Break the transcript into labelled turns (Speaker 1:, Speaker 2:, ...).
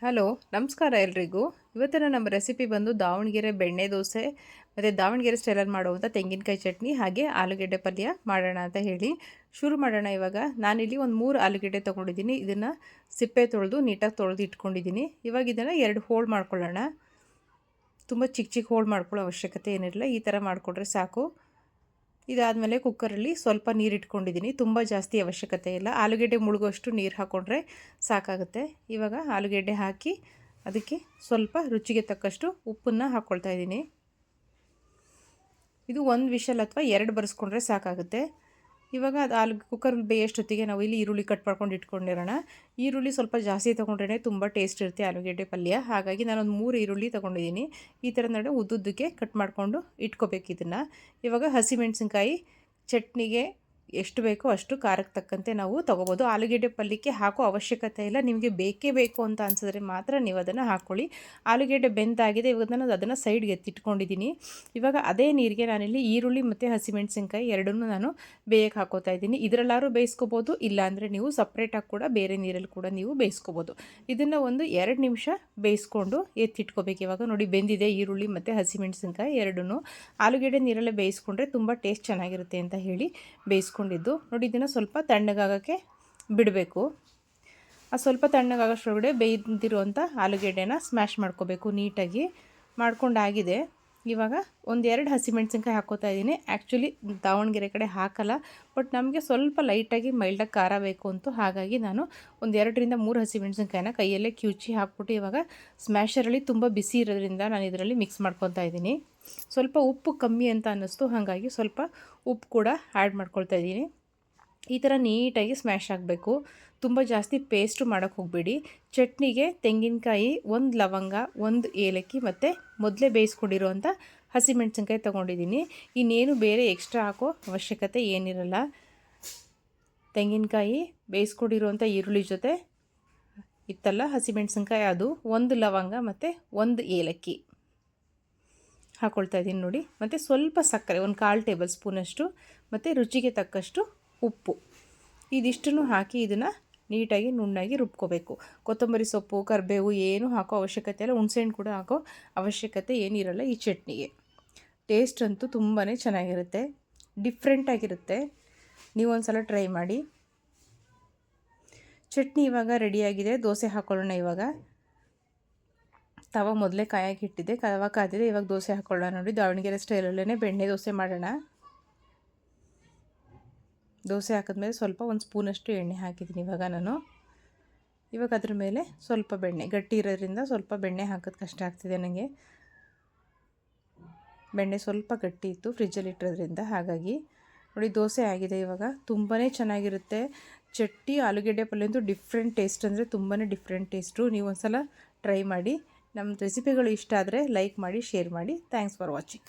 Speaker 1: Hello ನಮಸ್ಕಾರ ಎಲ್ರಿಗೂ. ಇವತ್ತಿನ ನಮ್ಮ ರೆಸಿಪಿ ಬಂದು ದಾವಣಗೆರೆ ಬೆಣ್ಣೆ ದೋಸೆ ಮತ್ತು ದಾವಣಗೆರೆ ಸ್ಟೈಲಲ್ಲಿ ಮಾಡುವಂಥ ತೆಂಗಿನಕಾಯಿ ಚಟ್ನಿ ಹಾಗೆ ಆಲೂಗೆಡ್ಡೆ ಪಲ್ಯ ಮಾಡೋಣ ಅಂತ ಹೇಳಿ ಶುರು ಮಾಡೋಣ. ಇವಾಗ ನಾನಿಲ್ಲಿ ಒಂದು 3 ಆಲೂಗೆಡ್ಡೆ ತೊಗೊಂಡಿದ್ದೀನಿ. ಇದನ್ನು ಸಿಪ್ಪೆ ತೊಳೆದು ನೀಟಾಗಿ ತೊಳೆದು ಇಟ್ಕೊಂಡಿದ್ದೀನಿ. ಇವಾಗ ಇದನ್ನು 2 ಹೋಳು ಮಾಡ್ಕೊಳ್ಳೋಣ. ತುಂಬ ಚಿಕ್ಕ ಚಿಕ್ಕ ಹೋಳು ಮಾಡ್ಕೊಳ್ಳೋ ಅವಶ್ಯಕತೆ ಏನಿರಲ್ಲ, ಈ ಥರ ಮಾಡಿಕೊಂಡ್ರೆ ಸಾಕು. ಇದಾದಮೇಲೆ ಕುಕ್ಕರಲ್ಲಿ ಸ್ವಲ್ಪ ನೀರು ಇಟ್ಕೊಂಡಿದ್ದೀನಿ. ತುಂಬ ಜಾಸ್ತಿ ಅವಶ್ಯಕತೆ ಇಲ್ಲ, ಆಲೂಗೆಡ್ಡೆ ಮುಳುಗೋಷ್ಟು ನೀರು ಹಾಕ್ಕೊಂಡ್ರೆ ಸಾಕಾಗುತ್ತೆ. ಇವಾಗ ಆಲೂಗೆಡ್ಡೆ ಹಾಕಿ ಅದಕ್ಕೆ ಸ್ವಲ್ಪ ರುಚಿಗೆ ತಕ್ಕಷ್ಟು ಉಪ್ಪನ್ನು ಹಾಕ್ಕೊಳ್ತಾ ಇದ್ದೀನಿ. ಇದು 1 ವಿಷಲ್ ಅಥವಾ 2 ಬರೆಸ್ಕೊಂಡ್ರೆ ಸಾಕಾಗುತ್ತೆ. ಇವಾಗ ಅದು ಕುಕ್ಕರಲ್ಲಿ ಬೇಯೋಷ್ಟೊತ್ತಿಗೆ ನಾವು ಇಲ್ಲಿ ಈರುಳ್ಳಿ ಕಟ್ ಮಾಡ್ಕೊಂಡು ಇಟ್ಕೊಂಡಿರೋಣ. ಈರುಳ್ಳಿ ಸ್ವಲ್ಪ ಜಾಸ್ತಿ ತೊಗೊಂಡ್ರೆ ತುಂಬ ಟೇಸ್ಟ್ ಇರುತ್ತೆ ಆಲೂಗೆಡ್ಡೆ ಪಲ್ಯ. ಹಾಗಾಗಿ ನಾನೊಂದು 3 ಈರುಳ್ಳಿ ತೊಗೊಂಡಿದ್ದೀನಿ. ಈ ಥರ ನಡುವೆ ಉದ್ದುದ್ದಕ್ಕೆ ಕಟ್ ಮಾಡಿಕೊಂಡು ಇಟ್ಕೋಬೇಕು ಇದನ್ನು. ಇವಾಗ ಹಸಿಮೆಣಸಿನ್ಕಾಯಿ ಚಟ್ನಿಗೆ ಎಷ್ಟು ಬೇಕೋ ಅಷ್ಟು ಖಾರಕ್ಕೆ ತಕ್ಕಂತೆ ನಾವು ತೊಗೋಬೋದು. ಆಲೂಗೆಡ್ಡೆ ಪಲ್ಯಕ್ಕೆ ಹಾಕೋ ಅವಶ್ಯಕತೆ ಇಲ್ಲ, ನಿಮಗೆ ಬೇಕೇ ಬೇಕು ಅಂತ ಅನಿಸಿದ್ರೆ ಮಾತ್ರ ನೀವು ಅದನ್ನು ಹಾಕ್ಕೊಳ್ಳಿ. ಆಲೂಗೆಡ್ಡೆ ಬೆಂದಾಗಿದೆ, ಇವಾಗ ನಾನು ಅದನ್ನು ಸೈಡ್ಗೆ ಎತ್ತಿಟ್ಕೊಂಡಿದ್ದೀನಿ. ಇವಾಗ ಅದೇ ನೀರಿಗೆ ನಾನಿಲ್ಲಿ ಈರುಳ್ಳಿ ಮತ್ತು ಹಸಿಮೆಣಸಿನ್ಕಾಯಿ ಎರಡನ್ನೂ ನಾನು ಬೇಯಕ್ಕೆ ಹಾಕೋತಾ ಇದ್ದೀನಿ. ಇದರಲ್ಲಾದ್ರೂ ಬೇಯಿಸ್ಕೋಬೋದು, ಇಲ್ಲಾಂದರೆ ನೀವು ಸಪ್ರೇಟಾಗಿ ಕೂಡ ಬೇರೆ ನೀರಲ್ಲಿ ಕೂಡ ನೀವು ಬೇಯಿಸ್ಕೋಬೋದು. ಇದನ್ನು ಒಂದು 2 ನಿಮಿಷ ಬೇಯಿಸ್ಕೊಂಡು ಎತ್ತಿಟ್ಕೋಬೇಕು. ಇವಾಗ ನೋಡಿ ಬೆಂದಿದೆ ಈರುಳ್ಳಿ ಮತ್ತು ಹಸಿಮೆಣಸಿನ್ಕಾಯಿ ಎರಡನ್ನೂ. ಆಲೂಗೆಡ್ಡೆ ನೀರಲ್ಲೇ ಬೇಯಿಸ್ಕೊಂಡ್ರೆ ತುಂಬ ಟೇಸ್ಟ್ ಚೆನ್ನಾಗಿರುತ್ತೆ ಅಂತ ಹೇಳಿ ಬೇಯಿಸ್ಕೊಂಡಿದ್ದು. ನೋಡಿ ಇದನ್ನು ಸ್ವಲ್ಪ ತಣ್ಣಗಾಗೋಕ್ಕೆ ಬಿಡಬೇಕು. ಆ ಸ್ವಲ್ಪ ತಣ್ಣಗಾಗೋಷ್ಟರೊಳಗಡೆ ಬೇಯ್ದಿರುವಂಥ ಆಲೂಗೆಡ್ಡೆನ ಸ್ಮ್ಯಾಶ್ ಮಾಡ್ಕೋಬೇಕು ನೀಟಾಗಿ. ಮಾಡ್ಕೊಂಡಾಗಿದೆ. ಇವಾಗ 1-2 ಹಸಿಮೆಣಸಿನ್ಕಾಯಿ ಹಾಕ್ಕೋತಾ ಇದ್ದೀನಿ. ಆ್ಯಕ್ಚುಲಿ ದಾವಣಗೆರೆ ಕಡೆ ಹಾಕಲ್ಲ, ಬಟ್ ನಮಗೆ ಸ್ವಲ್ಪ ಲೈಟಾಗಿ ಮೈಲ್ಡಾಗಿ ಖಾರ ಬೇಕು ಅಂತು, ಹಾಗಾಗಿ ನಾನು 1-2-3 ಹಸಿಮೆಣಸಿನ್ಕಾಯಿನ ಕೈಯಲ್ಲೇ ಕಿವುಚಿ ಹಾಕ್ಬಿಟ್ಟು ಇವಾಗ ಸ್ಮ್ಯಾಶರಲ್ಲಿ ತುಂಬ ಬಿಸಿ ಇರೋದ್ರಿಂದ ನಾನು ಇದರಲ್ಲಿ ಮಿಕ್ಸ್ ಮಾಡ್ಕೊತಾ ಇದ್ದೀನಿ. ಸ್ವಲ್ಪ ಉಪ್ಪು ಕಮ್ಮಿ ಅಂತ ಅನ್ನಿಸ್ತು, ಹಾಗಾಗಿ ಸ್ವಲ್ಪ ಉಪ್ಪು ಕೂಡ ಆ್ಯಡ್ ಮಾಡ್ಕೊಳ್ತಾ ಇದ್ದೀನಿ. ಈ ಥರ ನೀಟಾಗಿ ಸ್ಮ್ಯಾಶ್ ಆಗಬೇಕು. ತುಂಬ ಜಾಸ್ತಿ ಪೇಸ್ಟು ಮಾಡೋಕ್ಕೆ ಹೋಗಬೇಡಿ. ಚಟ್ನಿಗೆ ತೆಂಗಿನಕಾಯಿ, 1 ಲವಂಗ, 1 ಏಲಕ್ಕಿ ಮತ್ತು ಮೊದಲೇ ಬೇಯಿಸ್ಕೊಂಡಿರುವಂಥ ಹಸಿಮೆಣಸಿನ್ಕಾಯಿ ತೊಗೊಂಡಿದ್ದೀನಿ. ಇನ್ನೇನು ಬೇರೆ ಎಕ್ಸ್ಟ್ರಾ ಹಾಕೋ ಅವಶ್ಯಕತೆ ಏನಿರಲ್ಲ. ತೆಂಗಿನಕಾಯಿ, ಬೇಯಿಸ್ಕೊಂಡಿರುವಂಥ ಈರುಳ್ಳಿ ಜೊತೆ ಇತ್ತಲ್ಲ ಹಸಿಮೆಣಸಿನ್ಕಾಯಿ, ಅದು 1 ಲವಂಗ ಮತ್ತು 1 ಏಲಕ್ಕಿ ಹಾಕ್ಕೊಳ್ತಾ ಇದ್ದೀನಿ ನೋಡಿ. ಮತ್ತು ಸ್ವಲ್ಪ ಸಕ್ಕರೆ, 1/4 ಟೇಬಲ್ ಸ್ಪೂನಷ್ಟು, ಮತ್ತು ರುಚಿಗೆ ತಕ್ಕಷ್ಟು ಉಪ್ಪು. ಇದಿಷ್ಟನ್ನು ಹಾಕಿ ಇದನ್ನು ನೀಟಾಗಿ ನುಣ್ಣಾಗಿ ರುಬ್ಕೋಬೇಕು. ಕೊತ್ತಂಬರಿ ಸೊಪ್ಪು, ಕರಿಬೇವು ಏನೂ ಹಾಕೋ ಅವಶ್ಯಕತೆ ಇಲ್ಲ. ಹುಣಸೆಹಣ್ಣು ಕೂಡ ಹಾಕೋ ಅವಶ್ಯಕತೆ ಏನಿರಲ್ಲ ಈ ಚಟ್ನಿಗೆ. ಟೇಸ್ಟ್ ಅಂತೂ ತುಂಬಾ ಚೆನ್ನಾಗಿರುತ್ತೆ, ಡಿಫ್ರೆಂಟಾಗಿರುತ್ತೆ. ನೀವು ಒಂದು ಸಲ ಟ್ರೈ ಮಾಡಿ. ಚಟ್ನಿ ಇವಾಗ ರೆಡಿಯಾಗಿದೆ. ದೋಸೆ ಹಾಕ್ಕೊಳ್ಳೋಣ. ಇವಾಗ ತವ ಮೊದಲೇ ಕಾಯಕ್ಕೆ ಇಟ್ಟಿದ್ದೆ, ತವ ಕಾದಿದೆ. ಇವಾಗ ದೋಸೆ ಹಾಕ್ಕೊಳ್ಳೋಣ. ನೋಡಿ ದಾವಣಗೆರೆ ಸ್ಟೈಲಲ್ಲೇ ಬೆಣ್ಣೆ ದೋಸೆ ಮಾಡೋಣ. ದೋಸೆ ಹಾಕಿದ್ಮೇಲೆ ಸ್ವಲ್ಪ 1 ಸ್ಪೂನಷ್ಟು ಎಣ್ಣೆ ಹಾಕಿದ್ದೀನಿ ಇವಾಗ ನಾನು. ಇವಾಗ ಅದ್ರ ಮೇಲೆ ಸ್ವಲ್ಪ ಬೆಣ್ಣೆ, ಗಟ್ಟಿ ಇರೋದ್ರಿಂದ ಸ್ವಲ್ಪ ಬೆಣ್ಣೆ ಹಾಕೋದು ಕಷ್ಟ ಆಗ್ತಿದೆ ನನಗೆ. ಬೆಣ್ಣೆ ಸ್ವಲ್ಪ ಗಟ್ಟಿ ಇತ್ತು ಫ್ರಿಜ್ಜಲ್ಲಿ ಇಟ್ಟಿರೋದ್ರಿಂದ, ಹಾಗಾಗಿ ನೋಡಿ ದೋಸೆ ಆಗಿದೆ. ಇವಾಗ ತುಂಬಾ ಚೆನ್ನಾಗಿರುತ್ತೆ ಚಟ್ನಿ. ಆಲೂಗೆಡ್ಡೆ ಪಲ್ಯ ಅಂತೂ ಡಿಫ್ರೆಂಟ್ ಟೇಸ್ಟ್, ಅಂದರೆ ತುಂಬಾ ಡಿಫ್ರೆಂಟ್ ಟೇಸ್ಟು. ನೀವು ಒಂದು ಸಲ ಟ್ರೈ ಮಾಡಿ. ನಮ್ಮ ರೆಸಿಪಿಗಳು ಇಷ್ಟ ಆದರೆ ಲೈಕ್ ಮಾಡಿ, ಶೇರ್ ಮಾಡಿ. Thanks for watching.